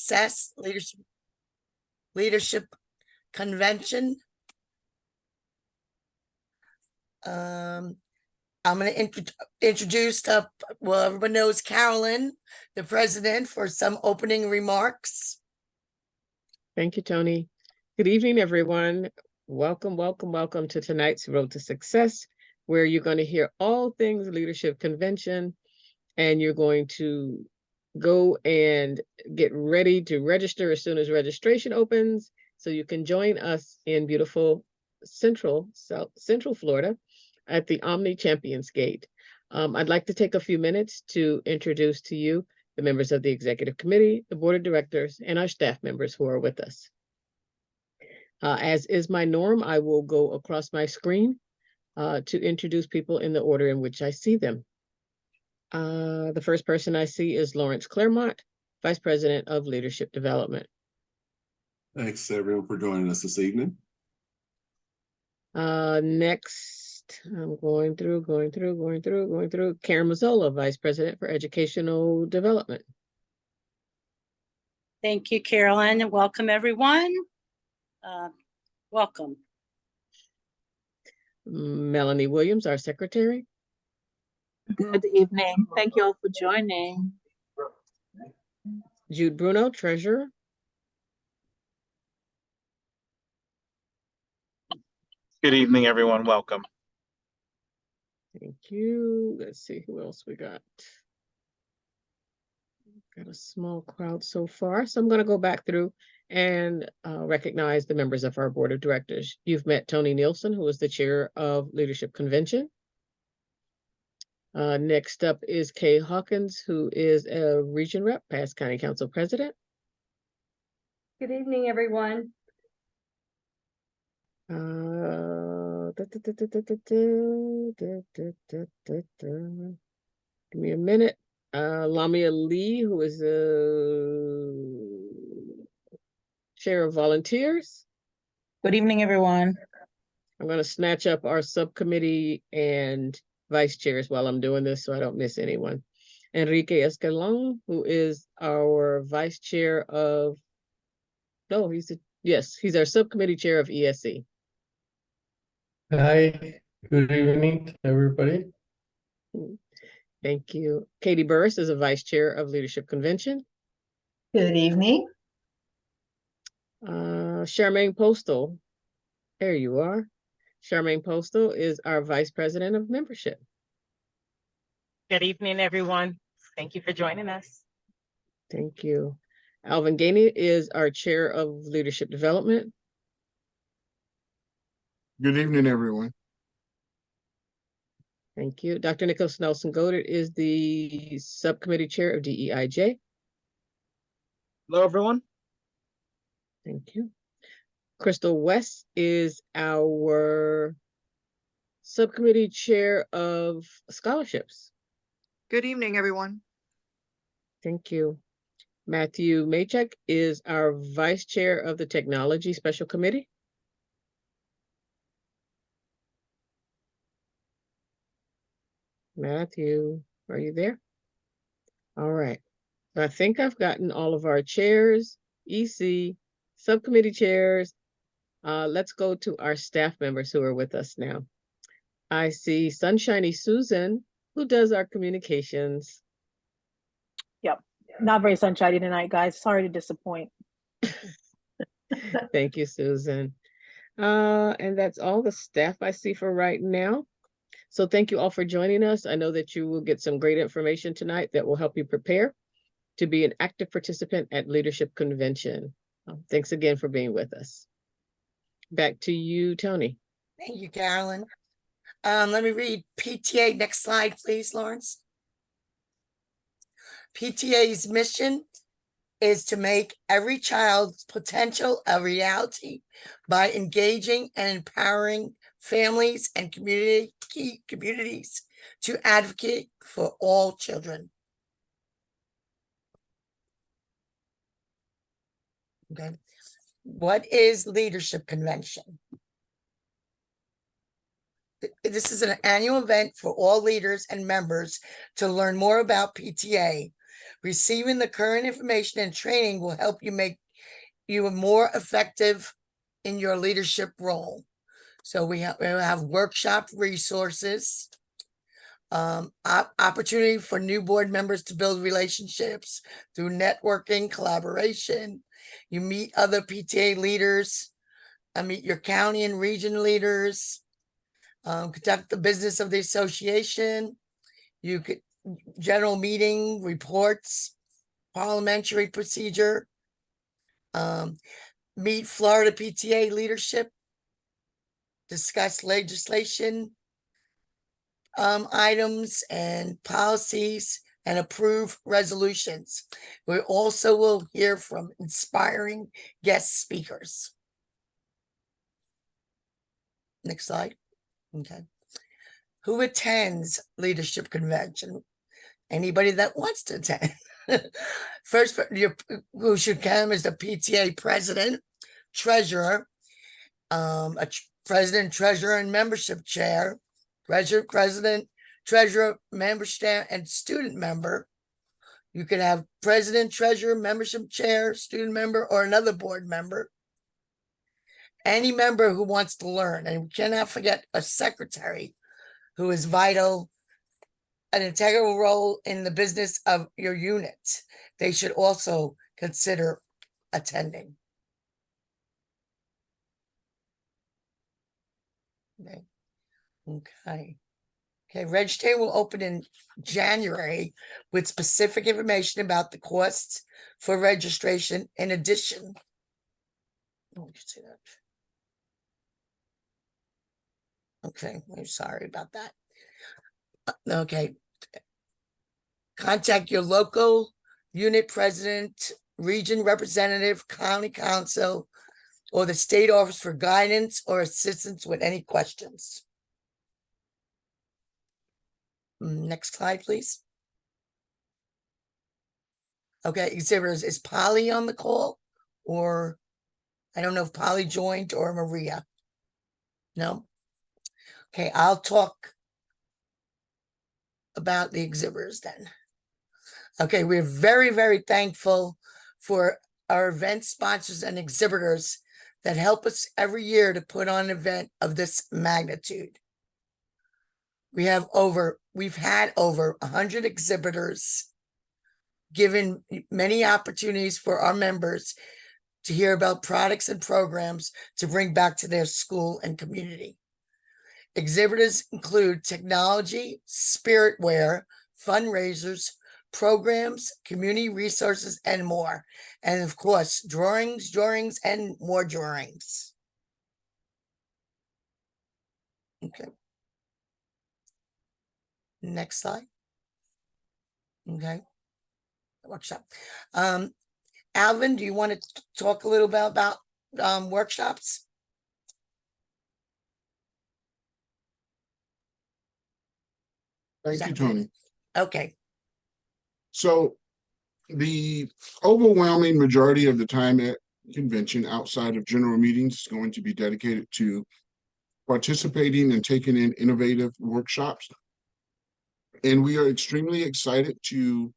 Success Leadership Convention. I'm going to introduce, well, everyone knows Carolyn, the president, for some opening remarks. Thank you, Tony. Good evening, everyone. Welcome, welcome, welcome to tonight's Road to Success, where you're going to hear all things Leadership Convention, and you're going to go and get ready to register as soon as registration opens, so you can join us in beautiful Central Florida at the Omni Champions Gate. I'd like to take a few minutes to introduce to you the members of the Executive Committee, the Board of Directors, and our staff members who are with us. As is my norm, I will go across my screen to introduce people in the order in which I see them. The first person I see is Lawrence Claremont, Vice President of Leadership Development. Thanks, everyone, for joining us this evening. Next, I'm going through. Karen Mazzola, Vice President for Educational Development. Thank you, Carolyn, and welcome, everyone. Welcome. Melanie Williams, our Secretary. Good evening. Thank you all for joining. Jude Bruno, Treasurer. Good evening, everyone. Welcome. Thank you. Let's see who else we got. Got a small crowd so far, so I'm going to go back through and recognize the members of our Board of Directors. You've met Tony Nielsen, who is the Chair of Leadership Convention. Next up is Kay Hawkins, who is a Region Rep, past County Council President. Good evening, everyone. Give me a minute. Lamia Lee, who is the Chair of Volunteers. Good evening, everyone. I'm going to snatch up our subcommittee and vice chairs while I'm doing this so I don't miss anyone. Enrique Escalon, who is our vice chair of, no, he's our subcommittee chair of ESC. Hi, good evening, everybody. Thank you. Katie Burris is a vice chair of Leadership Convention. Good evening. Charmaine Postal, there you are. Charmaine Postal is our vice president of membership. Good evening, everyone. Thank you for joining us. Thank you. Alvin Gainey is our chair of leadership development. Good evening, everyone. Thank you. Dr. Nicholas Nelson Goddard is the subcommittee chair of DEIJ. Hello, everyone. Thank you. Crystal West is our subcommittee chair of scholarships. Good evening, everyone. Thank you. Matthew Maychek is our vice chair of the Technology Special Committee. Matthew, are you there? All right. So I think I've gotten all of our chairs, EC, subcommittee chairs. Let's go to our staff members who are with us now. I see Sunshiny Susan, who does our communications. Yep. Not very sunshiny tonight, guys. Sorry to disappoint. Thank you, Susan. And that's all the staff I see for right now. So thank you all for joining us. I know that you will get some great information tonight that will help you prepare to be an active participant at Leadership Convention. Thanks again for being with us. Back to you, Tony. Thank you, Carolyn. Let me read PTA. Next slide, please, Lawrence. PTA's mission is to make every child's potential a reality by engaging and empowering families and communities to advocate for all children. Okay. What is Leadership Convention? This is an annual event for all leaders and members to learn more about PTA, Receiving the current information and training will help you make you more effective in your leadership role. So we have workshop resources, opportunity for new board members to build relationships through networking, collaboration. You meet other PTA leaders, meet your county and region leaders, conduct the business of the association. You could general meeting reports, parliamentary procedure, meet Florida PTA leadership, discuss legislation items and policies, and approve resolutions. We also will hear from inspiring guest speakers. Next slide. Okay. Who attends leadership convention? Anybody that wants to attend. First, who should come is the PTA president, treasurer, president, treasurer, and membership chair, president, treasurer, membership, and student member. You could have president, treasurer, membership chair, student member, or another board member. Any member who wants to learn, and we cannot forget a secretary who is vital, an integral role in the business of your unit. They should also consider attending. Okay. Okay, Reg Day will open in January with specific information about the costs for registration. In addition, let me see that. Okay, I'm sorry about that. Okay. Contact your local unit president, region representative, county council, or the state office for guidance or assistance with any questions. Next slide, please. Okay, exhibitors, is Polly on the call? Or I don't know if Polly joined or Maria. No? Okay, I'll talk about the exhibitors then. Okay, we're very, very thankful for our event sponsors and exhibitors that help us every year to put on an event of this magnitude. We've had over 100 exhibitors, given many opportunities for our members to hear about products and programs to bring back to their school and community. Exhibitors include technology, spiritware, fundraisers, programs, community resources, and more. And of course, drawings, and more drawings. Okay. Next slide. Okay. Workshop. Alvin, do you want to talk a little bit about workshops? Thank you, Tony. Okay. So the overwhelming majority of the time at convention outside of general meetings is going to be dedicated to participating and taking in innovative workshops. And we are extremely excited to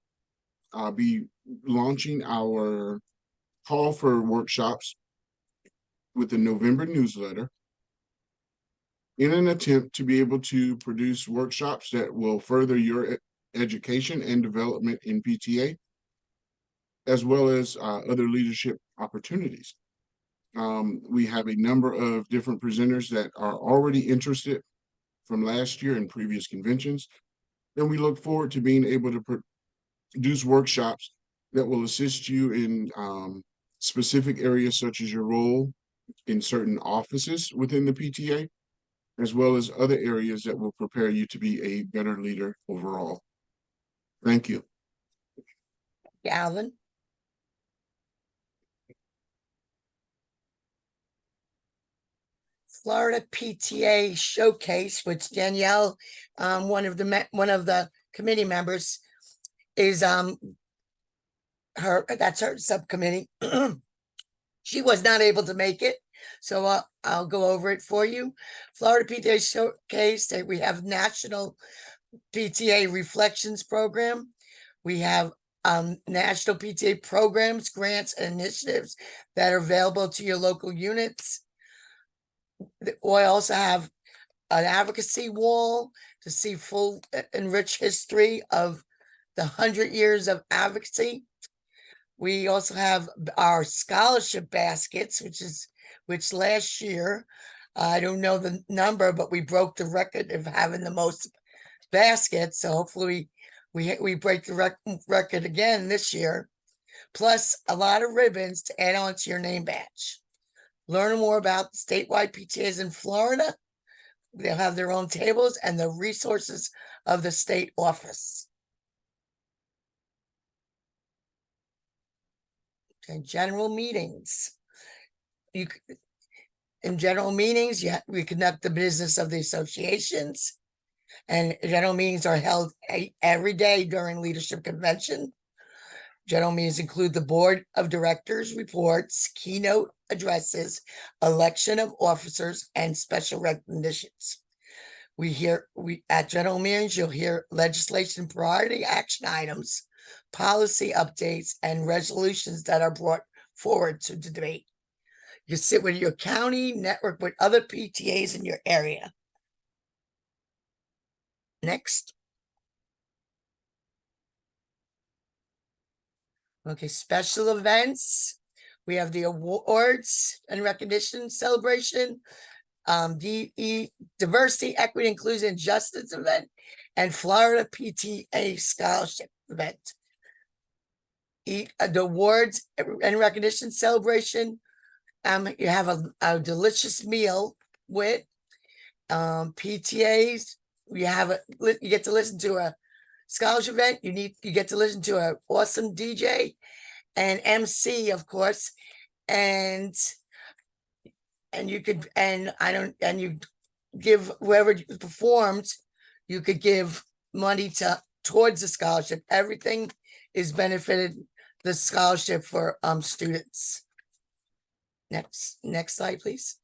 be launching our call for workshops with the November newsletter in an attempt to be able to produce workshops that will further your education and development in PTA, as well as other leadership opportunities. We have a number of different presenters that are already interested from last year and previous conventions, and we look forward to being able to produce workshops that will assist you in specific areas such as your role in certain offices within the PTA, as well as other areas that will prepare you to be a better leader overall. Thank you. Alvin. Florida PTA Showcase, which Danielle, one of the committee members, is that's her subcommittee. She was not able to make it, so I'll go over it for you. Florida PTA Showcase, we have National PTA Reflections Program. We have national PTA programs, grants, and initiatives that are available to your local units. We also have an advocacy wall to see full and rich history of the 100 years of advocacy. We also have our scholarship baskets, which last year, I don't know the number, but we broke the record of having the most baskets. So hopefully we break the record again this year. Plus a lot of ribbons to add on to your name badge. Learn more about statewide PTAs in Florida. They'll have their own tables and the resources of the state office. Okay, general meetings. In general meetings, we conduct the business of the associations, and general meetings are held every day during leadership convention. General meetings include the board of directors reports, keynote addresses, election of officers, and special recognitions. At general meetings, you'll hear legislation priority action items, policy updates, and resolutions that are brought forward to debate. You sit with your county, network with other PTAs in your area. Next. Okay, special events. We have the awards and recognition celebration, diversity, equity, inclusion, and justice event, and Florida PTA scholarship event. The awards and recognition celebration. You have a delicious meal with PTAs. You get to listen to a scholarship event. You get to listen to an awesome DJ and MC, of course, and you give whoever performed, you could give money towards the scholarship. Everything is benefited the scholarship for students. Next slide, please.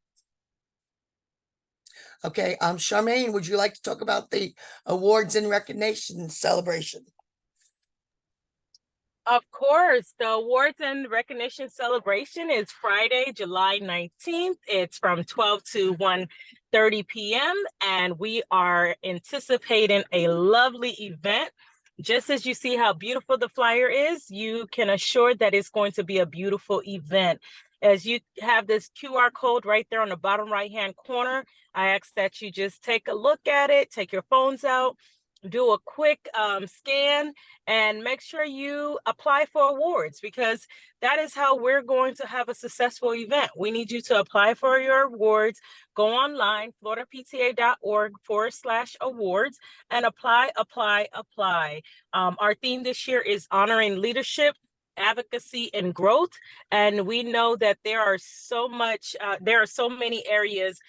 Okay, Charmaine, would you like to talk about the awards and recognition celebration? Of course, the awards and recognition celebration is Friday, July 19th. It's from 12 to 1:30 p.m. and we are anticipating a lovely event. Just as you see how beautiful the flyer is, you can assure that it's going to be a beautiful event. As you have this QR code right there on the bottom right-hand corner, I ask that you just take a look at it, take your phones out, do a quick scan, and make sure you apply for awards, because that is how we're going to have a successful event. We need you to apply for your awards. Go online, floridapta.org/awards, and apply. Our theme this year is honoring leadership, advocacy, and growth, and we know that there are so many areas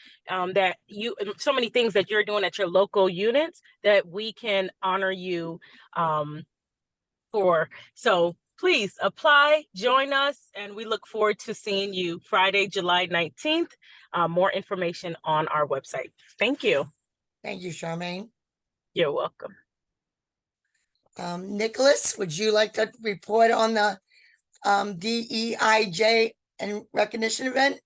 so many things that you're doing at your local units that we can honor you for. So please apply, join us, and we look forward to seeing you Friday, July 19th. More information on our website. Thank you. Thank you, Charmaine. You're welcome. Nicholas, would you like to report on the DEIJ and recognition event?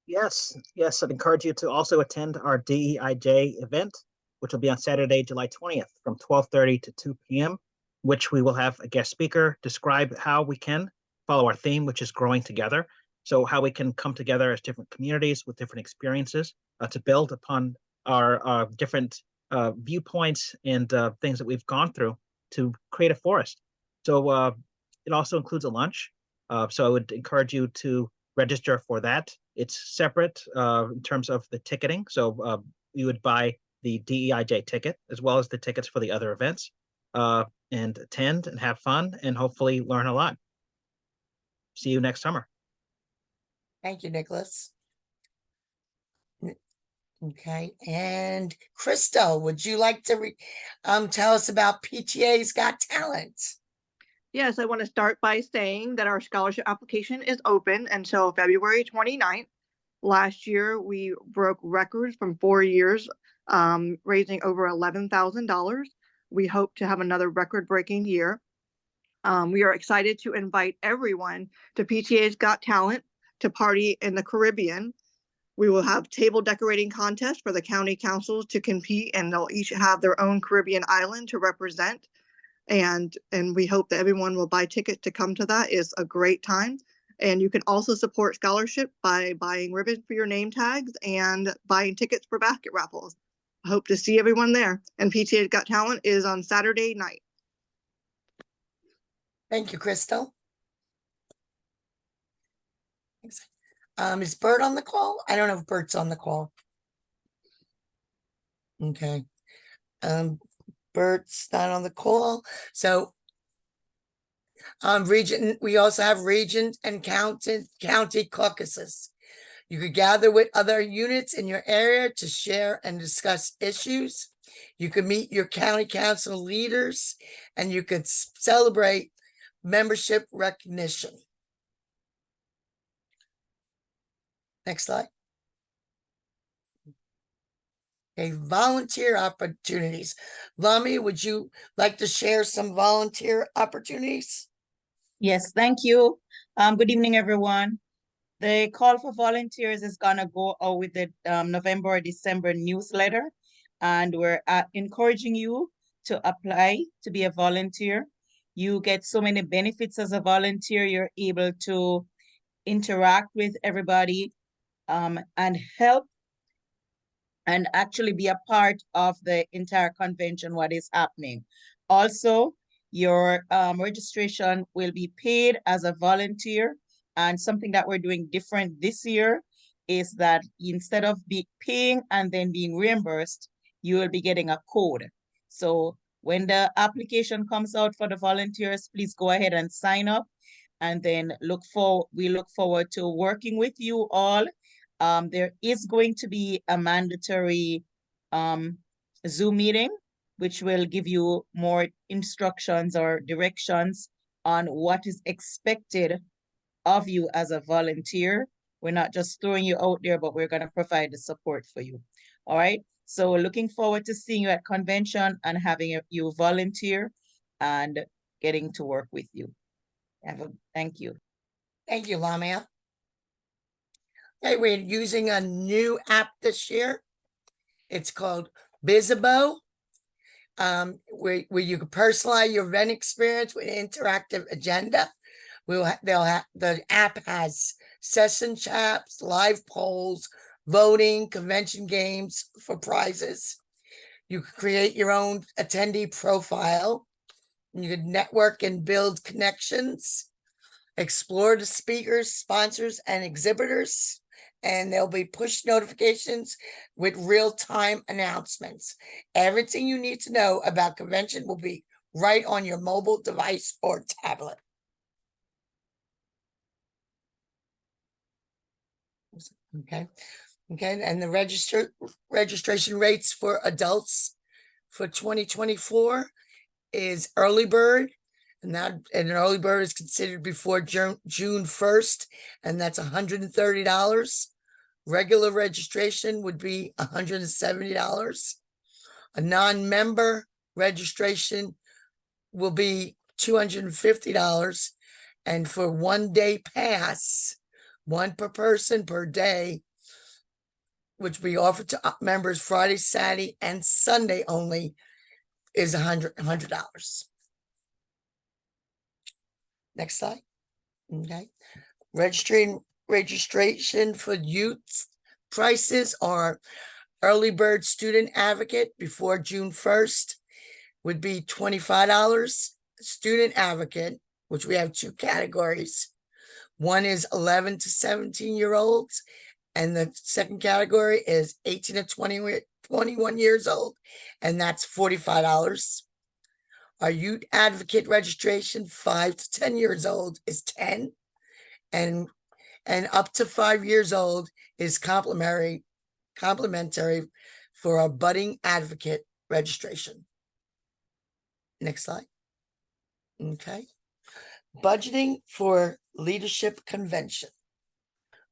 Yes, I'd encourage you to also attend our DEIJ event, which will be on Saturday, July 20th from 12:30 to 2 p.m., which we will have a guest speaker describe how we can follow our theme, which is growing together. So how we can come together as different communities with different experiences to build upon our different viewpoints and things that we've gone through to create a forest. So it also includes a lunch. So I would encourage you to register for that. It's separate in terms of the ticketing. So you would buy the DEIJ ticket as well as the tickets for the other events and attend and have fun and hopefully learn a lot. See you next summer. Thank you, Nicholas. Okay, and Crystal, would you like to tell us about PTA's Got Talent? Yes, I want to start by saying that our scholarship application is open until February 29th. Last year, we broke records from 4 years, raising over $11,000. We hope to have another record-breaking year. We are excited to invite everyone to PTA's Got Talent to party in the Caribbean. We will have table decorating contests for the county councils to compete, and they'll each have their own Caribbean island to represent. And we hope that everyone will buy tickets to come to that. It's a great time. And you can also support scholarship by buying ribbons for your name tags and buying tickets for basket raffles. I hope to see everyone there. And PTA's Got Talent is on Saturday night. Thank you, Crystal. Is Bert on the call? I don't know if Bert's on the call. Okay. Bert's not on the call. So we also have region and county caucuses. You could gather with other units in your area to share and discuss issues. You could meet your county council leaders, and you could celebrate membership recognition. Next slide. Okay, volunteer opportunities. Lami, would you like to share some volunteer opportunities? Yes, thank you. Good evening, everyone. The call for volunteers is gonna go out with the November or December newsletter, and we're encouraging you to apply to be a volunteer. You get so many benefits as a volunteer. You're able to interact with everybody and help and actually be a part of the entire convention, what is happening. Also, your registration will be paid as a volunteer. And something that we're doing different this year is that instead of paying and then being reimbursed, you will be getting a code. So when the application comes out for the volunteers, please go ahead and sign up. And then we look forward to working with you all. There is going to be a mandatory Zoom meeting, which will give you more instructions or directions on what is expected of you as a volunteer. We're not just throwing you out there, but we're going to provide the support for you. All right. So looking forward to seeing you at convention and having you volunteer and getting to work with you. Thank you. Thank you, Lamia. Okay, we're using a new app this year. It's called Bizzabo, where you can personalize your event experience with an interactive agenda. The app has session chats, live polls, voting, convention games for prizes. You can create your own attendee profile. You can network and build connections, explore the speakers, sponsors, and exhibitors, and there'll be push notifications with real-time announcements. Everything you need to know about convention will be right on your mobile device or tablet. Okay, and the registration rates for adults for 2024 is early bird, and an early bird is considered before June 1st, and that's $130. Regular registration would be $170. A non-member registration will be $250, and for 1 day pass, one per person per day, which we offer to members Friday, Saturday, and Sunday only, is $100. Next slide. Okay. Registration for youth prices are early bird student advocate before June 1st would be $25. Student advocate, which we have 2 categories. One is 11 to 17-year-olds, and the second category is 18 to 21 years old, and that's $45. Our youth advocate registration, 5 to 10 years old, is $10, and up to 5 years old is complimentary for our budding advocate registration. Next slide. Okay. Budgeting for leadership convention.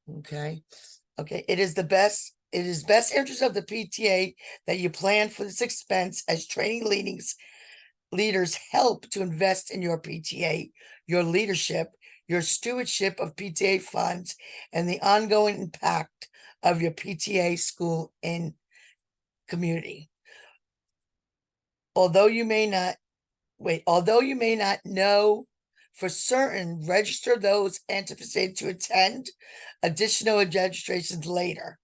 Okay. It is best interest of the PTA that you plan for this expense, as training leaders help to invest in your PTA, your leadership, your stewardship of PTA funds, and the ongoing impact of your PTA school and community. Although you may not know for certain, register those anticipated to attend. Additional registrations later.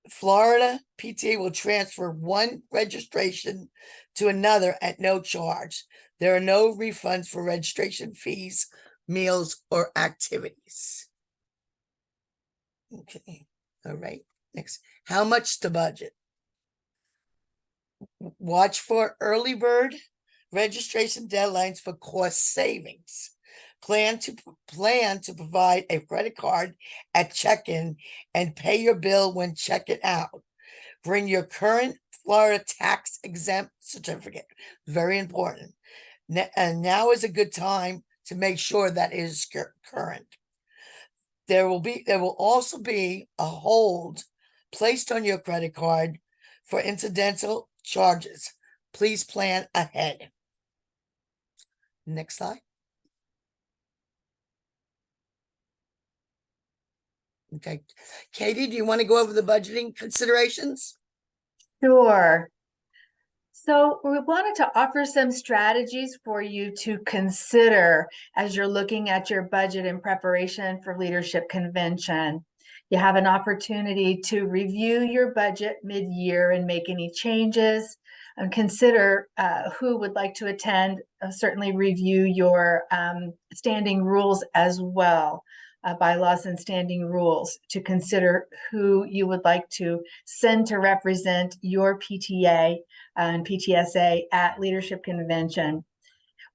Florida PTA will transfer one registration to another at no charge. There are no refunds for registration fees, meals, or activities. Okay, all right, next. How much to budget? Watch for early bird registration deadlines for cost savings. Plan to provide a credit card at check-in and pay your bill when checking out. Bring your current Florida tax exempt certificate. Very important. And now is a good time to make sure that it is current. There will also be a hold placed on your credit card for incidental charges. Please plan ahead. Next slide. Okay, Katie, do you want to go over the budgeting considerations? Sure. So we wanted to offer some strategies for you to consider as you're looking at your budget in preparation for Leadership Convention. You have an opportunity to review your budget mid-year and make any changes, and consider who would like to attend. Certainly review your standing rules as well. Bylaws and standing rules, to consider who you would like to send to represent your PTA and PTSA at Leadership Convention.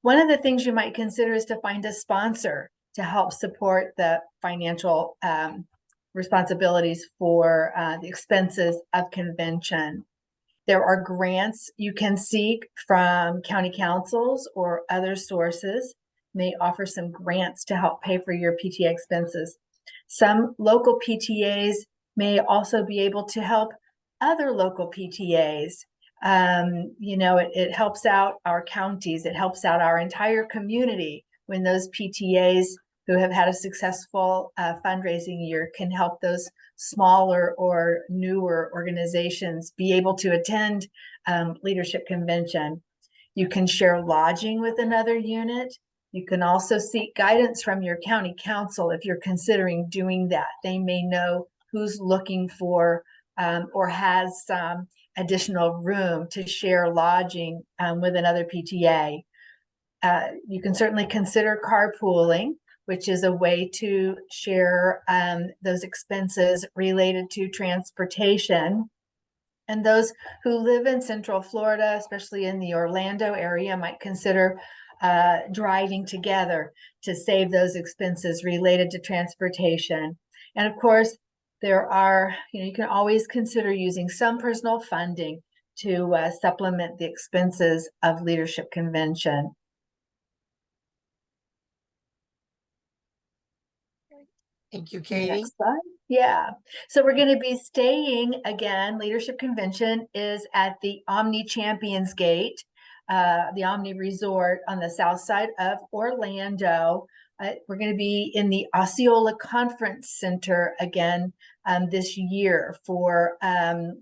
One of the things you might consider is to find a sponsor to help support the financial responsibilities for the expenses of convention. There are grants you can seek from county councils or other sources. May offer some grants to help pay for your PTA expenses. Some local PTAs may also be able to help other local PTAs. It helps out our counties. It helps out our entire community when those PTAs who have had a successful fundraising year can help those smaller or newer organizations be able to attend Leadership Convention. You can share lodging with another unit. You can also seek guidance from your county council if you're considering doing that. They may know who's looking for or has some additional room to share lodging with another PTA. You can certainly consider carpooling, which is a way to share those expenses related to transportation. And those who live in Central Florida, especially in the Orlando area, might consider driving together to save those expenses related to transportation. And of course, there are, you can always consider using some personal funding to supplement the expenses of Leadership Convention. Thank you, Katie. Next slide. Yeah. So we're going to be staying again. Leadership Convention is at the Omni Champions Gate, the Omni Resort on the south side of Orlando. We're going to be in the Osceola Conference Center again this year for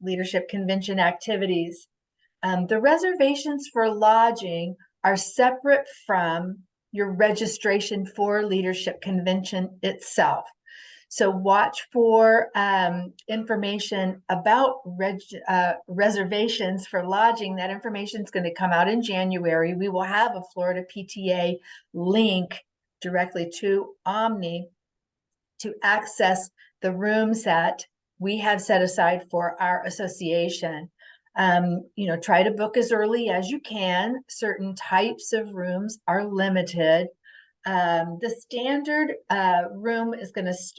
Leadership Convention activities. The reservations for lodging are separate from your registration for Leadership Convention itself. So watch for information about reservations for lodging. That information is going to come out in January. We will have a Florida PTA link directly to Omni to access the rooms that we have set aside for our association. Try to book as early as you can. Certain types of rooms are limited. The standard room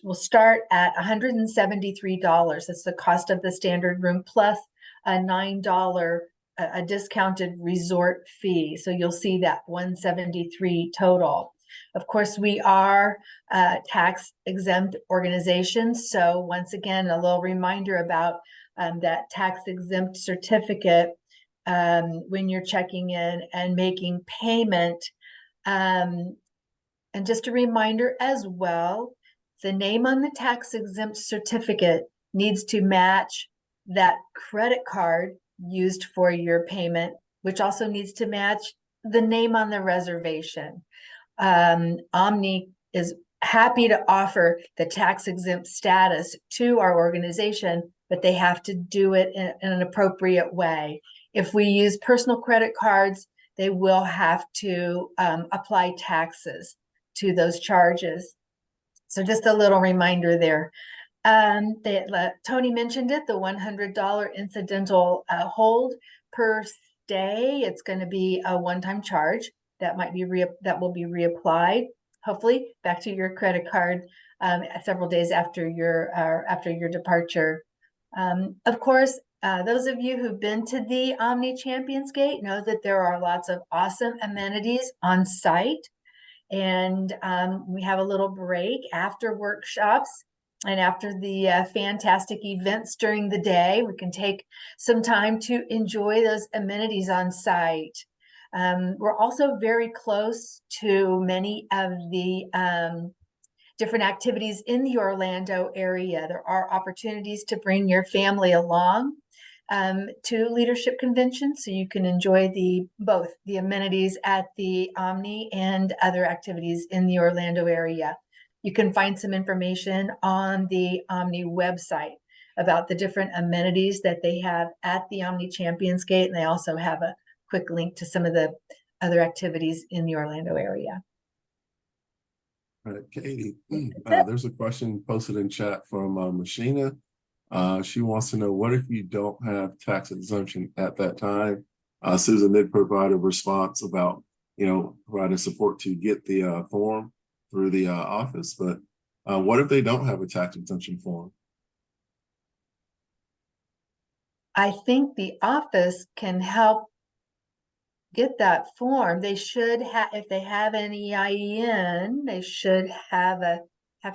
will start at $173. That's the cost of the standard room plus a $9 a discounted resort fee. So you'll see that $173 total. Of course, we are tax exempt organizations. So once again, a little reminder about that tax exempt certificate. when you're checking in and making payment. And just a reminder as well, the name on the tax exempt certificate needs to match that credit card used for your payment, which also needs to match the name on the reservation. Omni is happy to offer the tax exempt status to our organization, but they have to do it in an appropriate way. If we use personal credit cards, they will have to apply taxes to those charges. So just a little reminder there. Tony mentioned it, the $100 incidental hold per stay. It's going to be a one-time charge that will be reapplied, hopefully back to your credit card several days after your departure. Of course, those of you who've been to the Omni Champions Gate know that there are lots of awesome amenities on site. And we have a little break after workshops and after the fantastic events during the day. We can take some time to enjoy those amenities on site. We're also very close to many of the different activities in the Orlando area. There are opportunities to bring your family along to Leadership Convention, so you can enjoy both the amenities at the Omni and other activities in the Orlando area. You can find some information on the Omni website about the different amenities that they have at the Omni Champions Gate, and they also have a quick link to some of the other activities in the Orlando area. All right, Katie, there's a question posted in chat from Machina. She wants to know, what if you don't have tax exemption at that time? Susan did provide a response about, providing support to get the form through the office, but what if they don't have a tax exemption form? I think the office can help get that form. They should have, if they have an EIN, they should have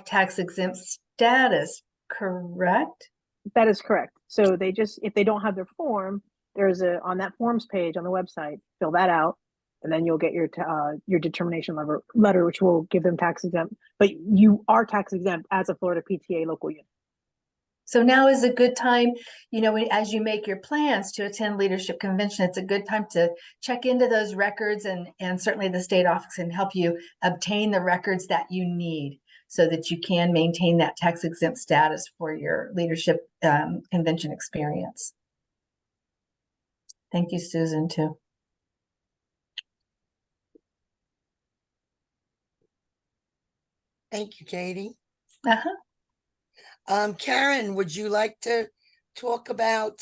tax exempt status, correct? That is correct. So if they don't have their form, there's on that forms page on the website, fill that out, and then you'll get your determination letter, which will give them tax exempt. But you are tax exempt as a Florida PTA local unit. So now is a good time, as you make your plans to attend Leadership Convention, it's a good time to check into those records, and certainly the state office can help you obtain the records that you need so that you can maintain that tax exempt status for your Leadership Convention experience. Thank you, Susan, too. Thank you, Katie. Uh-huh. Karen, would you like to talk about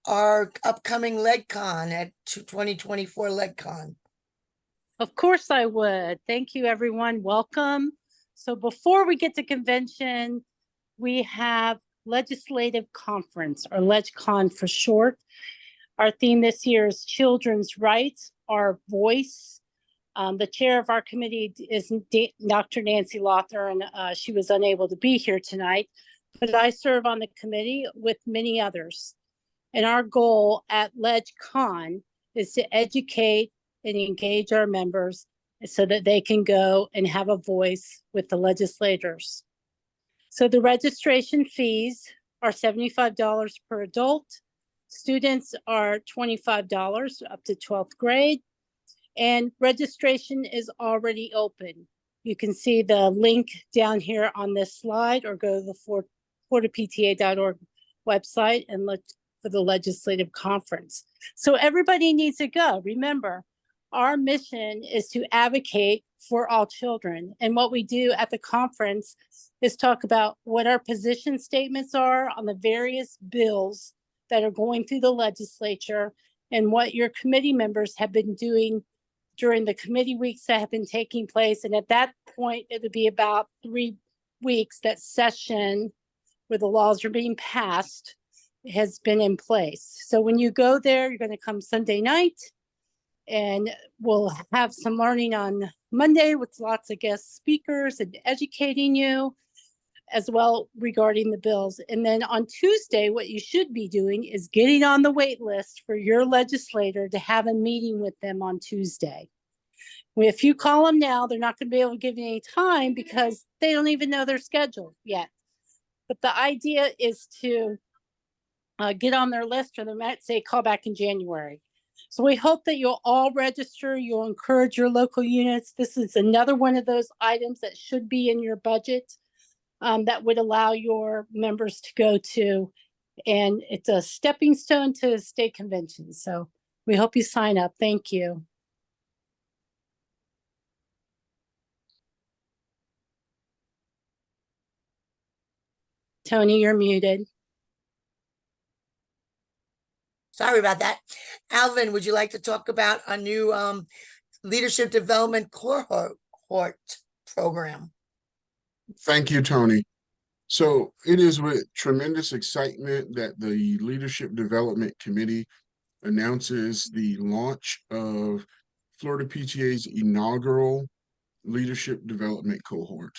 our upcoming LegCon at 2024 LegCon? Of course I would. Thank you, everyone. Welcome. So before we get to convention, we have Legislative Conference, or LegCon for short. Our theme this year is Children's Rights, Our Voice. The chair of our committee is Dr. Nancy Lothar, and she was unable to be here tonight, but I serve on the committee with many others. And our goal at LegCon is to educate and engage our members so that they can go and have a voice with the legislators. So the registration fees are $75 per adult. Students are $25 up to 12th grade. And registration is already open. You can see the link down here on this slide, or go to the FloridaPTA.org website and look for the legislative conference. So everybody needs to go. Remember, our mission is to advocate for all children. And what we do at the conference is talk about what our position statements are on the various bills that are going through the legislature, and what your committee members have been doing during the committee weeks that have been taking place. And at that point, it would be about 3 weeks that session where the laws are being passed has been in place. So when you go there, you're going to come Sunday night, and we'll have some learning on Monday with lots of guest speakers and educating you. as well regarding the bills. And then on Tuesday, what you should be doing is getting on the wait list for your legislator to have a meeting with them on Tuesday. If you call them now, they're not going to be able to give you any time because they don't even know their schedule yet. But the idea is to get on their list, or they might say call back in January. So we hope that you'll all register. You'll encourage your local units. This is another one of those items that should be in your budget that would allow your members to go to. And it's a stepping stone to state conventions. So we hope you sign up. Thank you. Tony, you're muted. Sorry about that. Alvin, would you like to talk about a new leadership development cohort program? Thank you, Tony. So it is with tremendous excitement that the Leadership Development Committee announces the launch of Florida PTA's inaugural Leadership Development Cohort.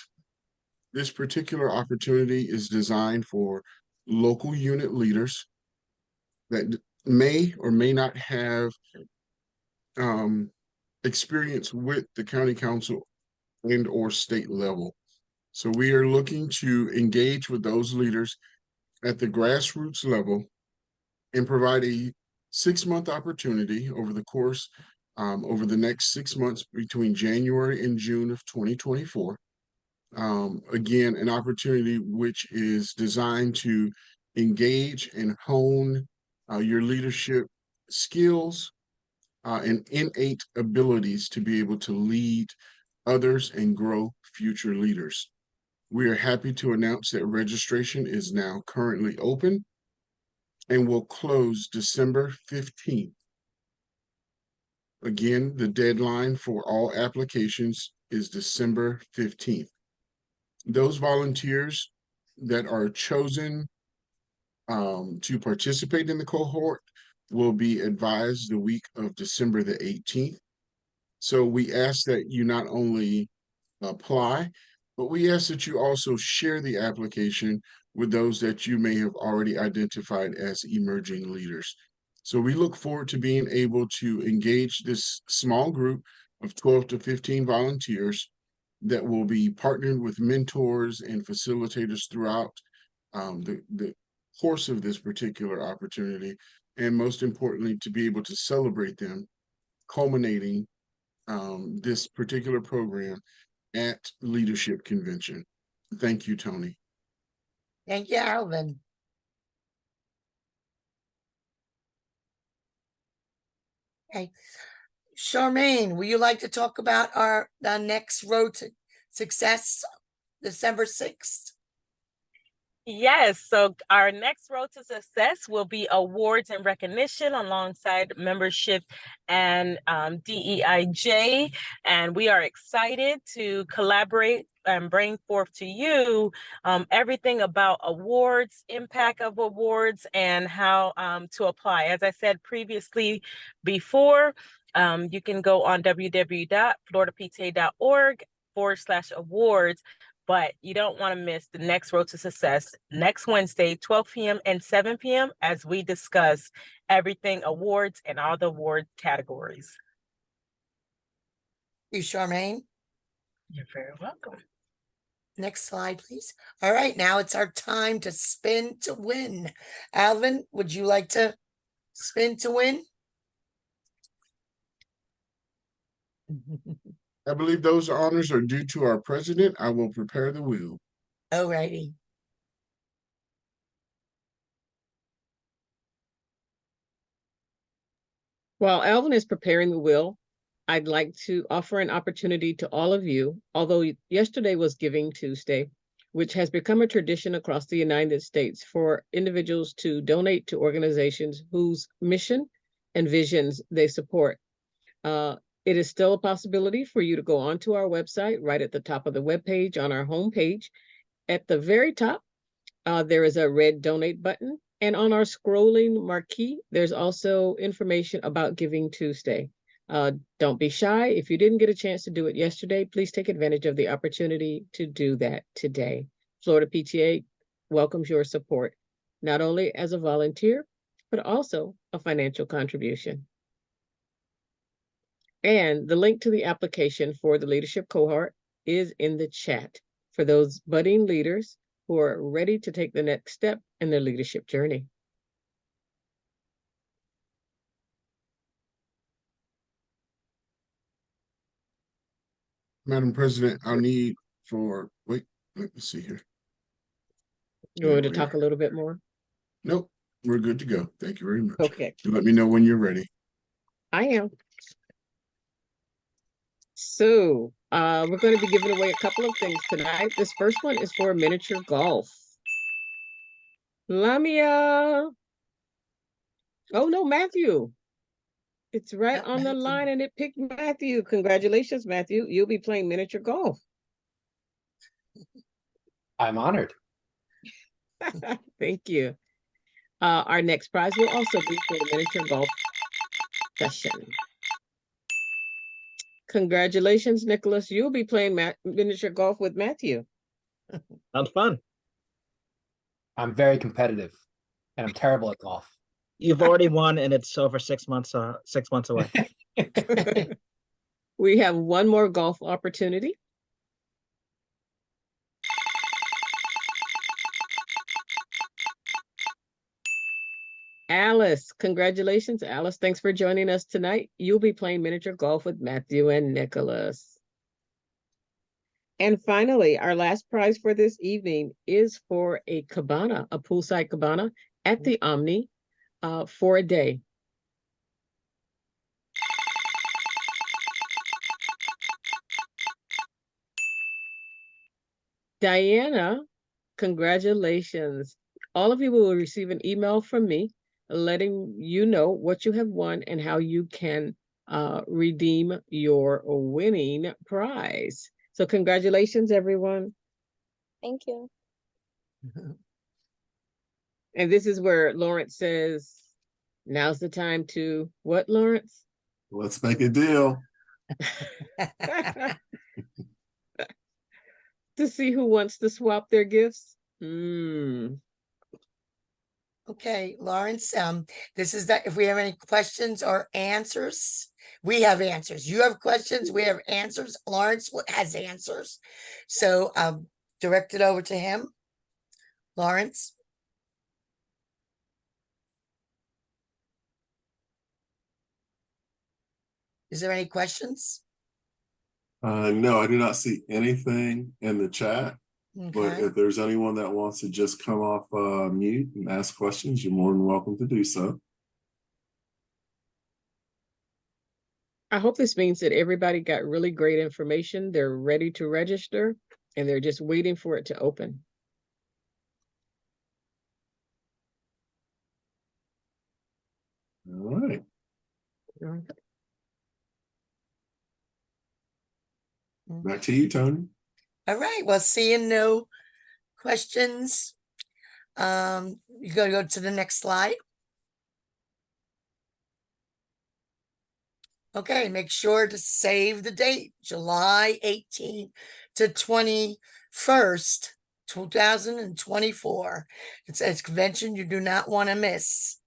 This particular opportunity is designed for local unit leaders that may or may not have experience with the county council and or state level. So we are looking to engage with those leaders at the grassroots level and provide a 6-month opportunity over the course over the next 6 months between January and June of 2024. Again, an opportunity which is designed to engage and hone your leadership skills and innate abilities to be able to lead others and grow future leaders. We are happy to announce that registration is now currently open and will close December 15th. Again, the deadline for all applications is December 15th. Those volunteers that are chosen to participate in the cohort will be advised the week of December the 18th. So we ask that you not only apply, but we ask that you also share the application with those that you may have already identified as emerging leaders. So we look forward to being able to engage this small group of 12 to 15 volunteers that will be partnered with mentors and facilitators throughout the course of this particular opportunity, and most importantly, to be able to celebrate them, culminating this particular program at Leadership Convention. Thank you, Tony. Thank you, Alvin. Okay. Charmaine, would you like to talk about the next Road to Success, December 6th? Yes, so our next Road to Success will be awards and recognition alongside membership and DEIJ. And we are excited to collaborate and bring forth to you everything about awards, impact of awards, and how to apply. As I said previously before, you can go on www.floridapta.org/awards. But you don't want to miss the next Road to Success next Wednesday, 12 p.m. and 7 p.m. as we discuss everything awards and all the award categories. You, Charmaine. You're very welcome. Next slide, please. All right, now it's our time to spin to win. Alvin, would you like to spin to win? I believe those honors are due to our president. I will prepare the wheel. All righty. While Alvin is preparing the wheel, I'd like to offer an opportunity to all of you, although yesterday was Giving Tuesday, which has become a tradition across the United States for individuals to donate to organizations whose mission and visions they support. It is still a possibility for you to go onto our website right at the top of the webpage on our homepage. At the very top, there is a red donate button. And on our scrolling marquee, there's also information about Giving Tuesday. Don't be shy. If you didn't get a chance to do it yesterday, please take advantage of the opportunity to do that today. Florida PTA welcomes your support, not only as a volunteer, but also a financial contribution. And the link to the application for the leadership cohort is in the chat for those budding leaders who are ready to take the next step in their leadership journey. Madam President, I'll need for, wait, let me see here. You want me to There we talk are. a little bit more? Nope, we're good to go. Thank you very much. Okay, You let me know when you're ready. I am. So, we're going to be giving away a couple of things tonight. This first one is for miniature golf. Lamia. Oh no, Matthew. It's right on the line and it picked Matthew. Congratulations, Matthew. You'll be playing miniature golf. I'm honored. Thank you. Our next prize will also be for the miniature golf session. Congratulations, Nicholas. You'll be playing miniature golf with Matthew. Sounds fun. I'm very competitive and I'm terrible at golf. You've already won and it's over 6 months, 6 months away. We have one more golf opportunity. Alice, congratulations, Alice. Thanks for joining us tonight. You'll be playing miniature golf with Matthew and Nicholas. And finally, our last prize for this evening is for a cabana, a poolside cabana at the Omni for a day. Diana, congratulations. All of you will receive an email from me letting you know what you have won and how you can redeem your winning prize. So congratulations, everyone. Thank you. And this is where Lawrence says, now's the time to, what, Lawrence? Let's make a deal. To see who wants to swap their gifts. Okay, Lawrence, this is that if we have any questions or answers, we have answers. You have questions, we have answers. Lawrence has answers. So direct it over to him. Lawrence. Is there any questions? No, I do not see anything in the chat. But Okay. if there's anyone that wants to just come off mute and ask questions, you're more than welcome to do so. I hope this means that everybody got really great information. They're ready to register and they're just waiting for it to open. All right. Back to you, Tony. All right, well, seeing no questions, you gotta go to the next slide. Okay, make sure to save the date, July 18th to 21st, 2024. It's a convention you do not want to miss.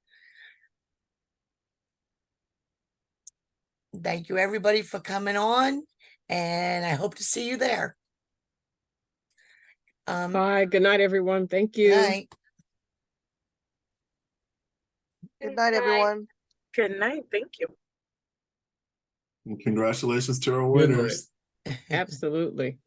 Thank you, everybody, for coming on, and I hope to see you there. Bye. Good night, everyone. Thank you. Night. Good night, everyone. Good night. Thank you. And congratulations to our Good night. winners. Absolutely.